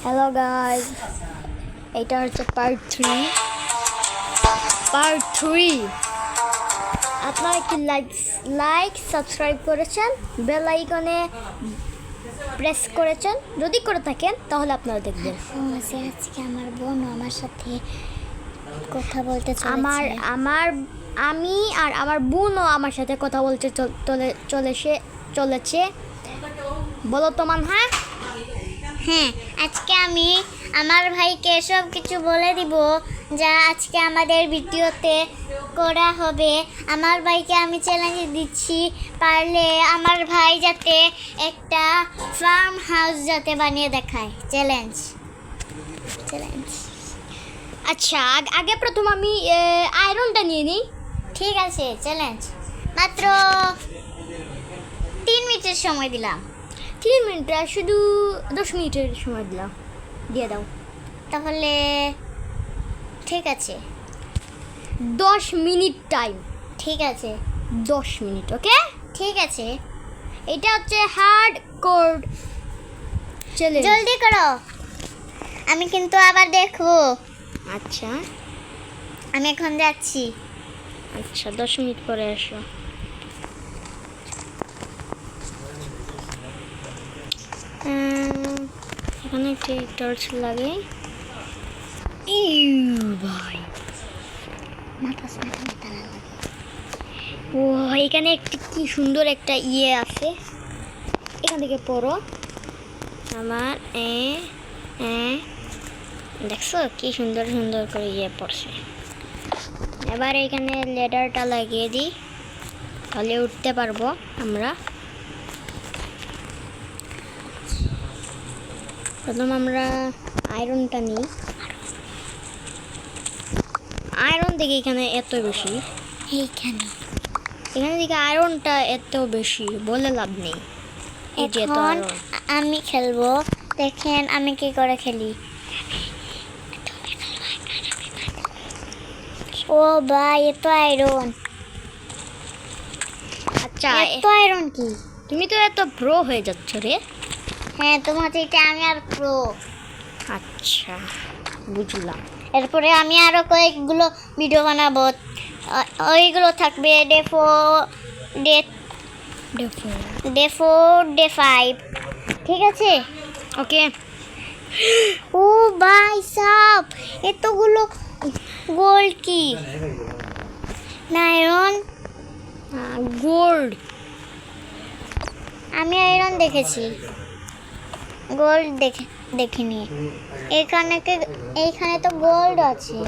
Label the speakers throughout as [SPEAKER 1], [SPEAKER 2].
[SPEAKER 1] Hello guys, এটা হচ্ছে part 3। আপনারা কি লাইক সাবস্ক্রাইব করেছেন, বেল আইকনে প্রেস করেছেন? যদি করে থাকেন তাহলে আপনারা দেখবেন।
[SPEAKER 2] আজকে আমার বোন আমার সাথে কথা বলতে
[SPEAKER 1] আমি আর আমার বোনও আমার সাথে কথা বলতে চলেছে। বলো তো মানহা।
[SPEAKER 2] হ্যাঁ, আজকে আমি আমার ভাইকে সব কিছু বলে দিব যা আজকে আমাদের ভিডিওতে করা হবে। আমার ভাইকে আমি চ্যালেঞ্জ দিচ্ছি, পারলে আমার ভাই যাতে একটা ফার্ম হাউস যাতে বানিয়ে দেখায়। চ্যালেঞ্জ।
[SPEAKER 1] আচ্ছা, আগে প্রথম আমি আয়রনটা নিয়ে নিই।
[SPEAKER 2] ঠিক আছে, চ্যালেঞ্জ। মাত্র 3 মিনিটের সময় দিলাম।
[SPEAKER 1] 3 মিনিট, শুধু 10 মিনিটের সময় দিয়ে দাও।
[SPEAKER 2] তাহলে ঠিক আছে,
[SPEAKER 1] 10 মিনিট টাইম।
[SPEAKER 2] ঠিক আছে,
[SPEAKER 1] 10 মিনিট, ওকে?
[SPEAKER 2] ঠিক আছে।
[SPEAKER 1] এটা হচ্ছে হার্ড কোড চ্যালেঞ্জ।
[SPEAKER 2] জলদি করো, আমি কিন্তু আবার দেখবো।
[SPEAKER 1] আচ্ছা
[SPEAKER 2] আমি এখন যাচ্ছি।
[SPEAKER 1] আচ্ছা, 10 মিনিট পরে আসো। এখানে একটি টর্চ লাগে। ভাই, ও এখানে একটি কি সুন্দর একটা আছে। এখান থেকে পড়ো। আমার দেখছো কি সুন্দর সুন্দর করে পড়ছে। এবার এখানে লেডারটা লাগিয়ে দিই, তাহলে উঠতে পারবো আমরা। প্রথম আমরা আয়রনটা নিই। আয়রন দেখি এখানে এত বেশি। এখানে দেখি আয়রনটা এত বেশি, বলে লাভ নেই।
[SPEAKER 2] এখন আমি খেলবো, দেখেন আমি কি করে খেলি। ও ভাই, এত আয়রন।
[SPEAKER 1] আচ্ছা,
[SPEAKER 2] এত আয়রন কি?
[SPEAKER 1] তুমি তো এত প্রো হয়ে যাচ্ছ রে।
[SPEAKER 2] হ্যাঁ, তোমার থেকে আমি আর প্রো।
[SPEAKER 1] আচ্ছা, বুঝলাম।
[SPEAKER 2] এরপরে আমি আরো কয়েকগুলো ভিডিও বানাবো। ওইগুলো থাকবে ডে 5। ঠিক আছে,
[SPEAKER 1] ওকে।
[SPEAKER 2] ও ভাই সাব, এতগুলো গোল্ড কি না আয়রন?
[SPEAKER 1] গোল্ড।
[SPEAKER 2] আমি আয়রন দেখেছি, গোল্ড দেখিনি। এইখানে তো গোল্ড আছে।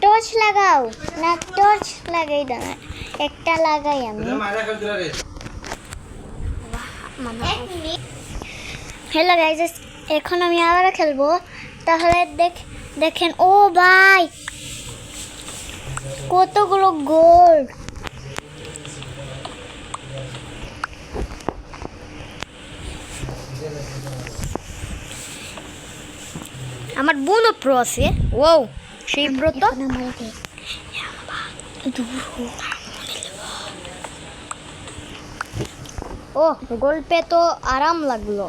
[SPEAKER 2] টর্চ লাগাও না, টর্চ লাগাই দাও। একটা লাগাই আমি। হ্যালো গাইস, এখন আমি আবার খেলবো। তাহলে দেখেন, ও ভাই কতগুলো গোল্ড।
[SPEAKER 1] আমার বোনও প্রো আছে। ও সেই প্রো তো। ও গোল্ড পে তো আরাম লাগলো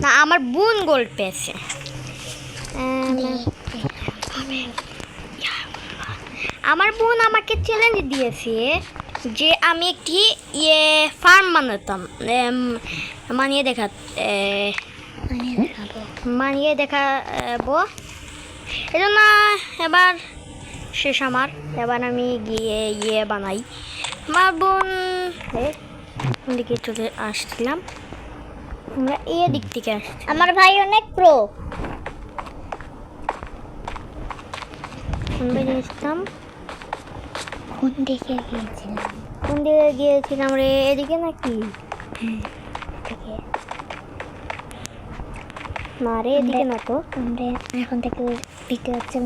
[SPEAKER 1] না, আমার বোন গোল্ড পেয়েছে। আমার বোন আমাকে চ্যালেঞ্জ দিয়েছে যে আমি একটি ফার্ম মানিয়ে দেখাবো। এজন্য এবার শেষ আমার। এবার আমি গিয়ে বানাই। আমার বোন দিকে চলে আসছিলাম, আমরা দিক থেকে আসছি।
[SPEAKER 2] আমার ভাই অনেক প্রো। কোন দিকে
[SPEAKER 1] গিয়েছিলাম রে? এদিকে নাকি? না রে, এদিকে না তো।
[SPEAKER 2] এখন থেকে ভিডিও হচ্ছে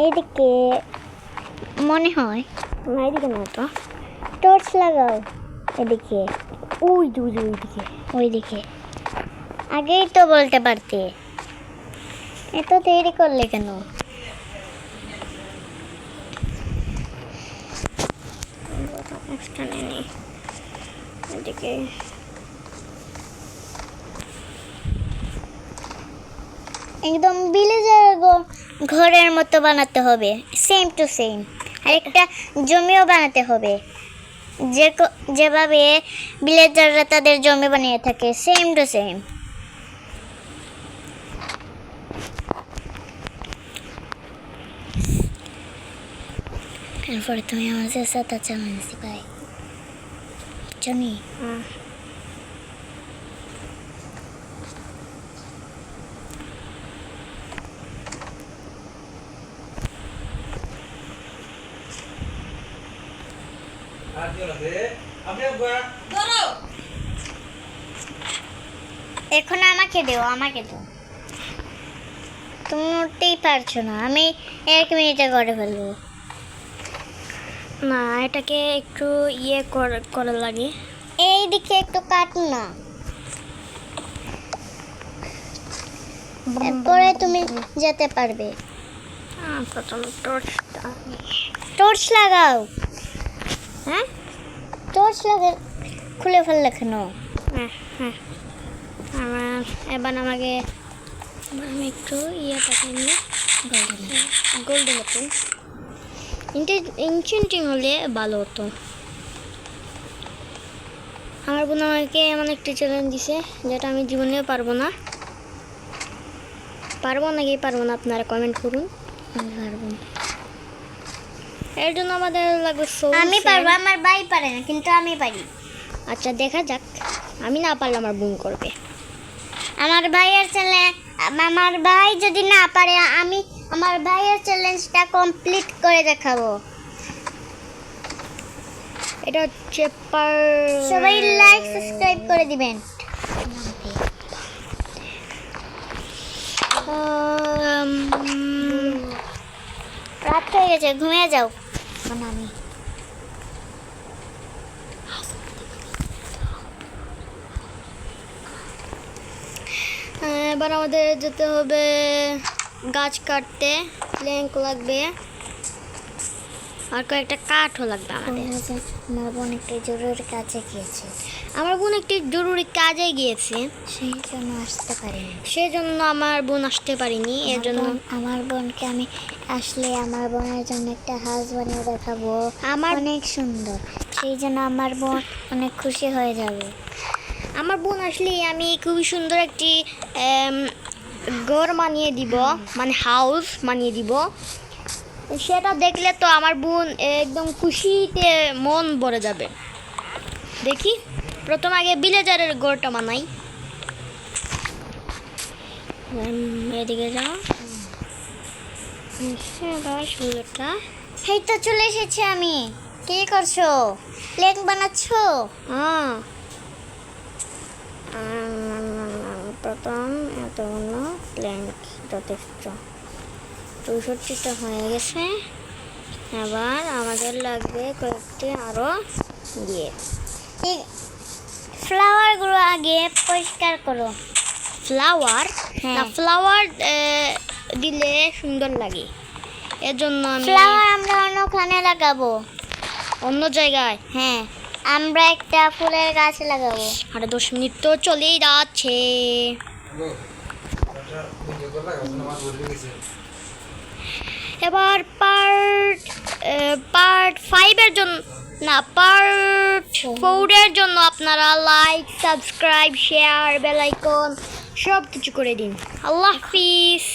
[SPEAKER 2] এদিকে মনে হয়
[SPEAKER 1] না, এদিকে না তো।
[SPEAKER 2] টর্চ লাগাও এদিকে। ওইদিকে আগেই তো বলতে পারতে, এত দেরি করলে কেন?
[SPEAKER 1] এদিকে
[SPEAKER 2] একদম ভিলেজের ঘরের মতো বানাতে হবে, সেম টু সেম। আর একটা জমিও বানাতে হবে, যেভাবে ভিলেজাররা তাদের জমি বানিয়ে থাকে, সেম টু সেম। এরপরে তুমি আমাদের সাথে চ্যালেঞ্জ দিবাই জমি। এখন আমাকে দেও, আমাকে দাও। তুমি উঠতেই পারছো না, আমি 1 মিনিটে করে ফেলবো।
[SPEAKER 1] না, এটাকে একটু করা লাগে।
[SPEAKER 2] এই দিকে একটু কাট না, এরপরে তুমি যেতে পারবে।
[SPEAKER 1] প্রথম টর্চটা।
[SPEAKER 2] টর্চ লাগাও।
[SPEAKER 1] হ্যাঁ
[SPEAKER 2] টর্চ লাগা খুলে ফেললে কেন?
[SPEAKER 1] হ্যাঁ হ্যাঁ এবার আমি একটু ইয়েটাকে নিয়ে গোল্ডেন অ্যাপেল ইনচেন্টিং হলে ভালো হতো। আমার বোন আমাকে এমন একটি চ্যালেঞ্জ দিছে যেটা আমি জীবনেও পারবো না আপনারা কমেন্ট করুন।
[SPEAKER 2] আমি পারবো না।
[SPEAKER 1] এর জন্য আমাদের লাগবে
[SPEAKER 2] আমি পারবো, আমার ভাই পারে না, কিন্তু আমি পারি।
[SPEAKER 1] আচ্ছা দেখা যাক, আমি না পারলে আমার বোন করবে।
[SPEAKER 2] আমার ভাই যদি না পারে, আমি আমার ভাইয়ের চ্যালেঞ্জটা কমপ্লিট করে দেখাবো।
[SPEAKER 1] এটা হচ্ছে
[SPEAKER 2] সবাই লাইক সাবস্ক্রাইব করে দিবেন। রাত হয়ে গেছে, ঘুমিয়ে যাও। আমি
[SPEAKER 1] এবার আমাদের যেতে হবে গাছ কাটতে, প্ল্যাঙ্ক লাগবে আর কয়েকটা কাঠও লাগবে আমাদের।
[SPEAKER 2] আমার বোন একটু জরুরি কাজে গিয়েছে,
[SPEAKER 1] আমার বোন একটি জরুরি কাজে গিয়েছে,
[SPEAKER 2] সেই জন্য আসতে পারিনি।
[SPEAKER 1] সেজন্য আমার বোন আসতে পারিনি। এর জন্য
[SPEAKER 2] আমার বোনকে আমি আসলে আমার বোনের জন্য একটা হাউস বানিয়ে দেখাবো, আমার অনেক সুন্দর। সেই জন্য আমার বোন অনেক খুশি হয়ে যাবে।
[SPEAKER 1] আমার বোন আসলে আমি খুবই সুন্দর একটি ঘর বানিয়ে দিব, মানে হাউস বানিয়ে দিব। সেটা দেখলে তো আমার বোন একদম খুশিতে মন ভরে যাবে। দেখি প্রথম আগে ভিলেজারের ঘরটা বানাই। এদিকে যাও, সুন্দরটা।
[SPEAKER 2] এই তো চলে এসেছি আমি। কি করছো? প্লেন বানাচ্ছো?
[SPEAKER 1] হ্যাঁ, প্রথম এতগুলো প্ল্যাঙ্ক যথেষ্ট, 64টা হয়ে গেছে। এবার আমাদের লাগবে কয়েকটি আরও দিয়ে।
[SPEAKER 2] ফ্লাওয়ারগুলো আগে পরিষ্কার করো।
[SPEAKER 1] ফ্লাওয়ার
[SPEAKER 2] হ্যাঁ।
[SPEAKER 1] না, ফ্লাওয়ার দিলে সুন্দর লাগে, এর জন্য আমি
[SPEAKER 2] ফ্লাওয়ার আমরা অন্যখানে লাগাবো,
[SPEAKER 1] অন্য জায়গায়।
[SPEAKER 2] হ্যাঁ, আমরা একটা ফুলের গাছ লাগাবো।
[SPEAKER 1] আরে 10 মিনিট তো চলেই যাচ্ছে। এবার পার্ট 5-এর জন্য না, পার্ট 4-এর জন্য আপনারা like, subscribe, share, bell icon সব কিছু করে দিন। আল্লাহ হাফিজ।